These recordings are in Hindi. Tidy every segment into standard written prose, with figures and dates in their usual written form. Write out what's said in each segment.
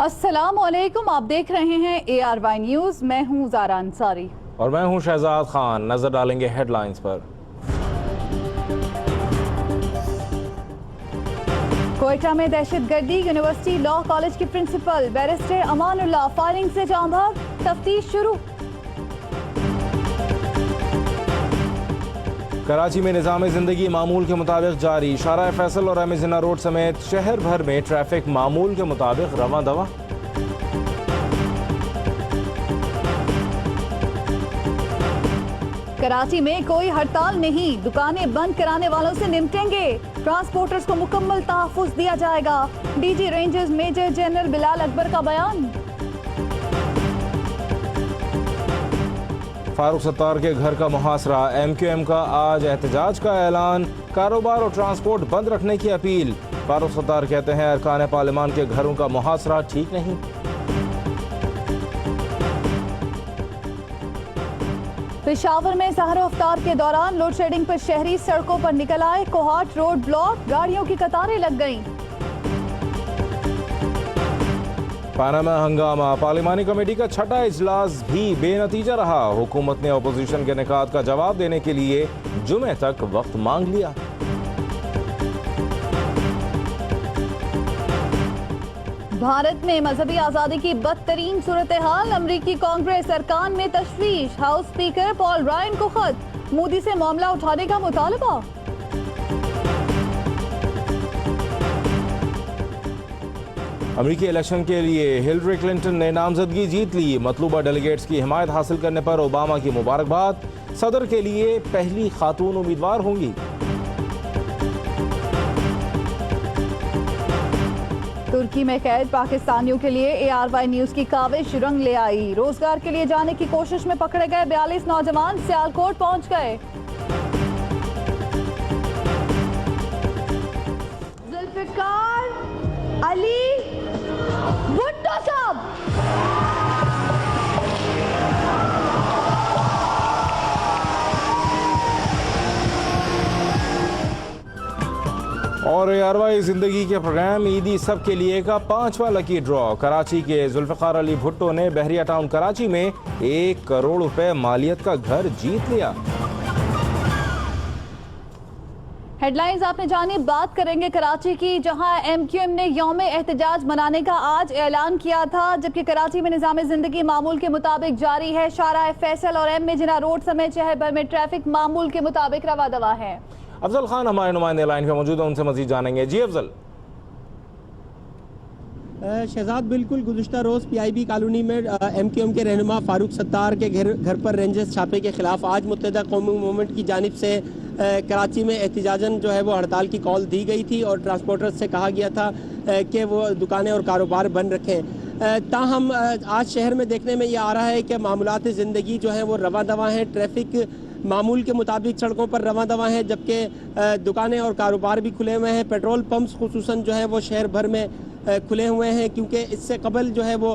अस्सलामुअलैकुम, आप देख रहे हैं ARY न्यूज़। मैं हूं ज़ारा अंसारी और मैं हूं शहजाद खान। नजर डालेंगे हेडलाइंस पर। कोयटा में दहशतगर्दी, यूनिवर्सिटी लॉ कॉलेज की प्रिंसिपल बैरिस्टर अमानुल्लाह फायरिंग से जान भाग, तफ्तीश शुरू। कराची में निज़ाम ज़िंदगी मामूल के मुताबिक जारी, शारा फैसल और एम जिन्ना रोड समेत शहर भर में ट्रैफिक मामूल के मुताबिक रवां दवा। कराची में कोई हड़ताल नहीं, दुकानें बंद कराने वालों से निपटेंगे, ट्रांसपोर्टर्स को मुकम्मल तहफ़्फ़ुज़ दिया जाएगा। DG rangers major general Bilal Akbar का बयान। फारूक सत्तार के घर का मुहासरा, MQM का आज एहतजाज का ऐलान, कारोबार और ट्रांसपोर्ट बंद रखने की अपील। फारूक सत्तार कहते हैं अरकान पार्लिमान के घरों का मुहासरा ठीक नहीं। पेशावर में सहर अफ्तार के दौरान लोड शेडिंग पर शहरी सड़कों पर निकल आए, कोहाट रोड ब्लॉक, गाड़ियों की कतारें लग गईं। पानामा हंगामा, पार्लिमानी कमेटी का छठा इजलास भी बेनतीजा रहा। हुकूमत ने अपोजिशन के निकात का जवाब देने के लिए जुमे तक वक्त मांग लिया। भारत में मजहबी आजादी की बदतरीन सूरत हाल, अमरीकी कांग्रेस अरकान में तशवीश, हाउस स्पीकर पॉल रायन को खत, मोदी से मामला उठाने का मुतालबा। अमरीकी इलेक्शन के लिए हिलरी क्लिंटन ने नामजदगी जीत ली, मतलूबा डेलीगेट्स की हिमायत हासिल करने पर ओबामा की मुबारकबाद, सदर के लिए पहली खातून उम्मीदवार होंगी। तुर्की में कैद पाकिस्तानियों के लिए ARY न्यूज़ की काविश रंग ले आई, रोजगार के लिए जाने की कोशिश में पकड़े गए 42 नौजवान सियालकोट पहुंच गए। जुल्फिकार अली भुट्टो साहब। और ARY जिंदगी के प्रोग्राम ईदी सब के लिए का 5वां लकी ड्रॉ, कराची के जुल्फिकार अली भुट्टो ने बहरिया टाउन कराची में 1 करोड़ रुपए मालियत का घर जीत लिया। हेडलाइंस आपने जानी। बात करेंगे कराची की, जहां MQM ने यौम एहतजाज मनाने का आज ऐलान किया था, जबकि कराची में निज़ाम ज़िंदगी मामूल के मुताबिक जारी है। शारा फैसल और एम जिन्ना रोड समेत शहर भर में ट्रैफिक मामूल के मुताबिक रवा दवा है। अफजल खान हमारे नुमाइंदे लाइन पे मौजूद है, उनसे मजीद जानेंगे। जी अफजल। शहजाद, बिल्कुल गुज़िश्ता रोज़ PIB कॉलोनी में MQM के रहनुमा फारूक सत्तार के घर पर रेंजर्स छापे के खिलाफ आज मुत्तहिदा कौमी मूवमेंट की जानिब से कराची में एहतिजाजन जो है वो हड़ताल की कॉल दी गई थी और ट्रांसपोर्टर्स से कहा गया था कि वो दुकानें और कारोबार बंद रखें। ताहम आज शहर में देखने में ये आ रहा है कि मामूलात ज़िंदगी जो है वो रवा दवा हैं, ट्रैफिक मामूल के मुताबिक सड़कों पर रवा दवा है, जबकि दुकानें और कारोबार भी खुले हुए हैं। पेट्रोल पंप्स खुसूसन जो है वो शहर भर में खुले हुए हैं, क्योंकि इससे कबल जो है वो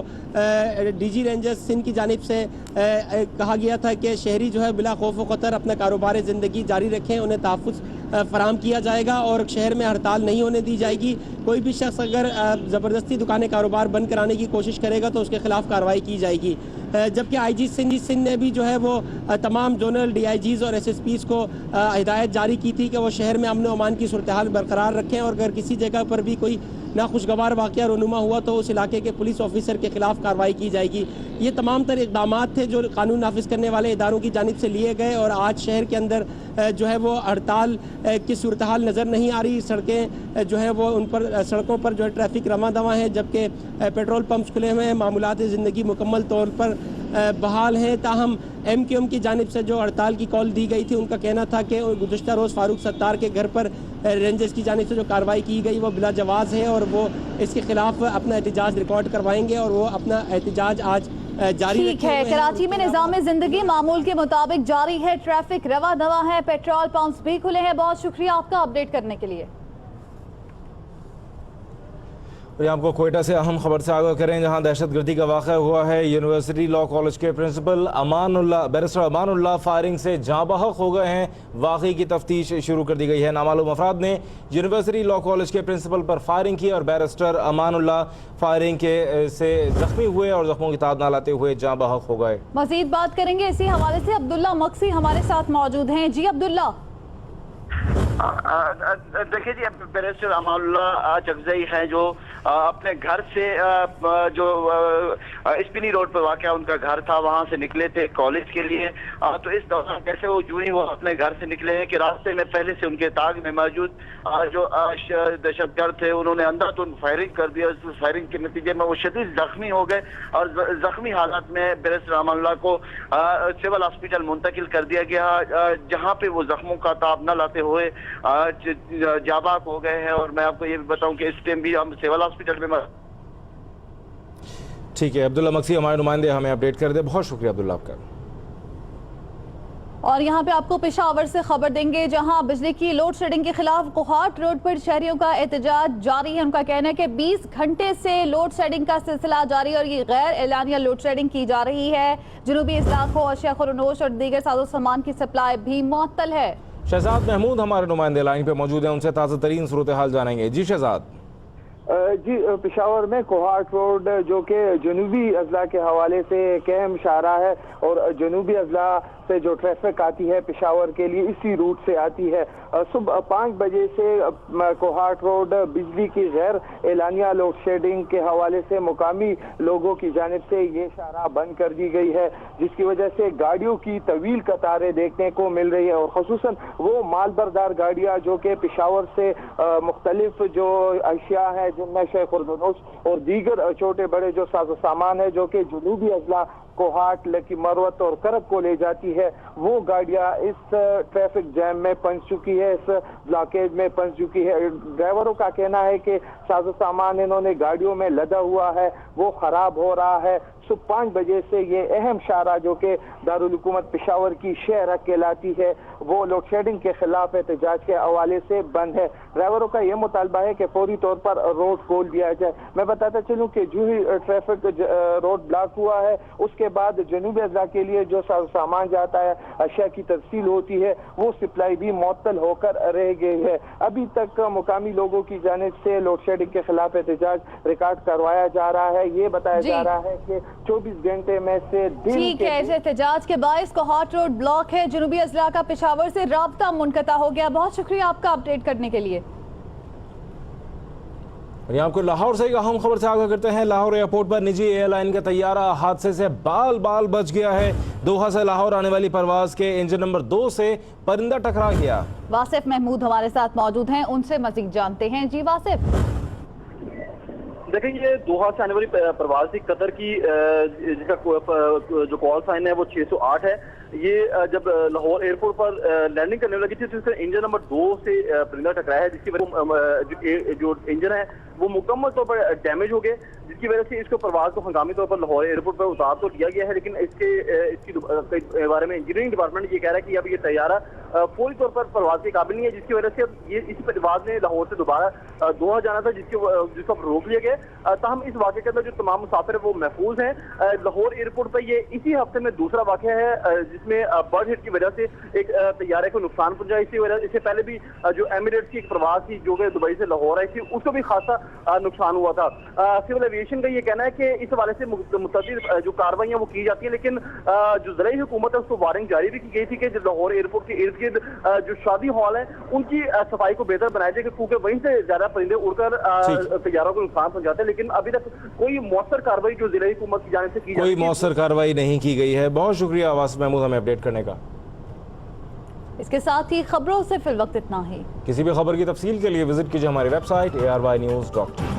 DG रेंजर्स सिंध की जानिब से कहा गया था कि शहरी जो है बिला खौफ व खतर अपना कारोबार ज़िंदगी जारी रखें, उन्हें तहफ़्फ़ुज़ फराहम किया जाएगा और शहर में हड़ताल नहीं होने दी जाएगी। कोई भी शख्स अगर ज़बरदस्ती दुकानें कारोबार बंद कराने की कोशिश करेगा तो उसके खिलाफ कार्रवाई की जाएगी। जबकि IG सिंध ने भी जो है वो तमाम जोनल DIGs और SSPs को हिदायत जारी की थी कि वो शहर में अमन व अमान की सूरत हाल बरकरार रखें और अगर किसी जगह पर भी कोई नाखुशगवार वाक़या रूनुमा हुआ तो उस इलाके के पुलिस ऑफिसर के खिलाफ कार्रवाई की जाएगी। ये तमाम तर इक़दाम थे जो कानून नाफिज करने वाले इदारों की जानिब से लिए गए और आज शहर के अंदर जो है वो हड़ताल की सूरत हाल नज़र नहीं आ रही। सड़कें जो है वो उन पर सड़कों पर जो है ट्रैफिक रवा दवा है, जबकि पेट्रोल पंप्स खुले हुए हैं, मामूलात ज़िंदगी मुकम्मल तौर पर बहाल हैं। ताहम MQM की जानिब से जो हड़ताल की कॉल दी गई थी, उनका कहना था कि गुज़िश्ता रोज़ फारूक सत्तार के घर पर रेंजर्स की जानिब से जो कार्रवाई की गई वो बिला जवाज़ है और वो इसके खिलाफ अपना एहतजाज रिकॉर्ड करवाएंगे और वो अपना एहतजाज आज जारी ठीक है। कराची में निज़ाम ज़िंदगी मामूल के मुताबिक जारी है, ट्रैफिक रवा दवा है, पेट्रोल पंप्स भी खुले हैं। बहुत शुक्रिया आपका अपडेट करने के लिए। और आपको कोयटा से अहम खबर से आगाह करें, जहां दहशतगर्दी का वाक़या हुआ है। यूनिवर्सिटी लॉ कॉलेज के प्रिंसिपल बैरिस्टर अमानुल्लाह फायरिंग से जाँ बहक हो गए हैं। वाक़ई की तफ्तीश शुरू कर दी गई है। नामालूम अफराद ने यूनिवर्सिटी लॉ कॉलेज के प्रिंसिपल पर फायरिंग की और बैरिस्टर अमानुल्लाह फायरिंग के से जख्मी हुए और जख्मों की तादाद न लाते हुए जाँ बहक हो गए। मजीद बात करेंगे इसी हवाले से। अब्दुल्ला मक्सी हमारे साथ मौजूद हैं। जी अब्दुल्ला। देखिए जी, बैरिस्टर अमानुल्लाह चकजई हैं जो अपने घर से जो स्पिनी रोड पर वाक़या उनका घर था, वहां से निकले थे कॉलेज के लिए। तो इस दौरान कैसे वो यूं ही वो अपने घर से निकले हैं कि रास्ते में पहले से उनके ताक में मौजूद जो दहशतगर्द थे उन्होंने अंधाधुंध फायरिंग कर दिया। उस फायरिंग के नतीजे में वो शदीद जख्मी हो गए और जख्मी हालत में बैरिस्टर अमानुल्लाह को सिविल हॉस्पिटल मुंतकिल कर दिया गया, जहाँ पे वो जख्मों का ताब न लाते हुए जाबाक हो गए हैं। और मैं आपको ये भी बताऊं कि इस टाइम भी हम सिविल हॉस्पिटल में। ठीक है, अब्दुल्ला मक्सी हमारे नुमाइंदे हमें अपडेट कर दे। बहुत शुक्रिया अब्दुल्ला आपका। और यहाँ पे आपको पेशावर से खबर देंगे, जहाँ बिजली की लोड शेडिंग के खिलाफ कोहाट रोड पर शहरियों का एहतजाज जारी है। उनका कहना है कि 20 घंटे से लोड शेडिंग का सिलसिला जारी है और ये गैर एलानिया लोड शेडिंग की जा रही है। जनूबी इलाकों और शेखुरनोश और दीगर साजो सामान की सप्लाई भी मुअत्तल है। शहजाद महमूद हमारे नुमाइंदे लाइन पे मौजूद हैं, उनसे ताज़ा तरीन सूरत हाल जानेंगे। जी शहजाद। जी, पेशावर में कोहाट रोड जो कि जनूबी अजला के हवाले से एक अहम इशारा है और जनूबी अजला से जो ट्रैफिक आती है पेशावर के लिए इसी रूट से आती है। सुबह 5 बजे से कोहाट रोड बिजली की गैर एलानिया लोड शेडिंग के हवाले से मुकामी लोगों की जानिब से ये शारा बंद कर दी गई है, जिसकी वजह से गाड़ियों की तवील कतारें देखने को मिल रही है और खुसूसन वो मालबरदार गाड़ियाँ जो कि पेशावर से मुख्तलिफ जो अशिया हैं जिनमें शेखुरनोश और दीगर छोटे बड़े जो साजो सामान है जो कि जनूबी अजला कोहाट, लकी मरवत और करक को ले जाती है, वो गाड़ियां इस ट्रैफिक जैम में फंस चुकी है, इस ब्लॉकेज में फंस चुकी है। ड्राइवरों का कहना है कि साजो सामान इन्होंने गाड़ियों में लदा हुआ है, वो खराब हो रहा है। सुबह 5 बजे से ये अहम शारा जो कि दारुल हुकूमत पेशावर की शहर कहलाती है वो लोड शेडिंग के खिलाफ एहतजाज के हवाले से बंद है। ड्राइवरों का यह मुतालबा है कि फौरी तौर पर रोड खोल दिया जाए। मैं बताता चलूं कि जो ही ट्रैफिक रोड ब्लॉक हुआ है उसके बाद जनूबी अजला के लिए जो सामान जाता है, अशिया की तफसील होती है, वो सप्लाई भी मुअत्तल होकर रह गई है। अभी तक मुकामी लोगों की जानिब से लोड शेडिंग के खिलाफ एहतजाज रिकॉर्ड करवाया जा रहा है। ये बताया जा रहा है कि 24 घंटे में से दिन ठीक है, एहतजाज के बायस कोहाट रोड ब्लॉक है। जनूबी अजला का पेशावर से राब्ता मुनक़ता हो गया। बहुत शुक्रिया आपका अपडेट करने के लिए। और आपको लाहौर से एक अहम खबर से आगाह करते हैं। लाहौर एयरपोर्ट पर निजी एयरलाइन का तैयारा हादसे से बाल बाल बच गया है। दोहा से लाहौर आने वाली परवाज के इंजन नंबर 2 से परिंदा टकरा गया। वासिफ महमूद हमारे साथ मौजूद हैं, उनसे मजीद जानते हैं। जी वासिफ। देखिए, ये दोहा से आने वाली प्रवास थी कतर की, जिसका जो कॉल साइन है वो 608 है। ये जब लाहौर एयरपोर्ट पर लैंडिंग करने लगी थी तो इसका इंजन नंबर 2 से परिंदा टकराया है, जिसकी वजह जो इंजन है वो मुकम्मल तौर पर डैमेज हो गए, जिसकी वजह से इसको प्रवास को हंगामी तौर पर लाहौर एयरपोर्ट पर उतार तो लिया गया है। लेकिन इसके बारे में इंजीनियरिंग डिपार्टमेंट ये कह रहा है कि अब ये तैयारा पूरी तौर पर प्रवास के काबिल नहीं है, जिसकी वजह से अब ये इस प्रवास ने लाहौर से दोबारा दोहा जाना था, जिसको रोक लिया गया। ताहम इस वाक़े के अंदर जो तमाम मुसाफिर है वो महफूज हैं। लाहौर एयरपोर्ट पर ये इसी हफ्ते में दूसरा वाक़या है जिसमें बर्ड हिट की वजह से एक तैयारे को नुकसान पहुंचा। इससे पहले भी जो एमिरेट्स की एक प्रवास थी जो कि दुबई से लाहौर आई थी, उसको भी खासा नुकसान हुआ था। सिविल एविएशन का ये कहना है कि इस हवाले से मुतअद्दिद जो कार्रवाइयां वो की जाती है, लेकिन जो ज़राई हुकूमत है उसको वार्निंग जारी भी की गई थी कि जो लाहौर एयरपोर्ट के इर्द गिर्द जो शादी हॉल है उनकी सफाई को बेहतर बनाया जाए, क्योंकि वहीं से ज्यादा परिंदे उड़कर तैयारों को नुकसान पहुंचाते हैं। लेकिन अभी तक कोई मौसर कार्रवाई जो ज़राई हुकूमत की जानिब से की कोई मौसर कार्रवाई नहीं की गई है। बहुत शुक्रिया वासिफ महमूद हमें अपडेट करने का। इसके साथ ही खबरों से फिल वक्त इतना ही। किसी भी खबर की तफसील के लिए विजिट कीजिए हमारी वेबसाइट arynews.tv।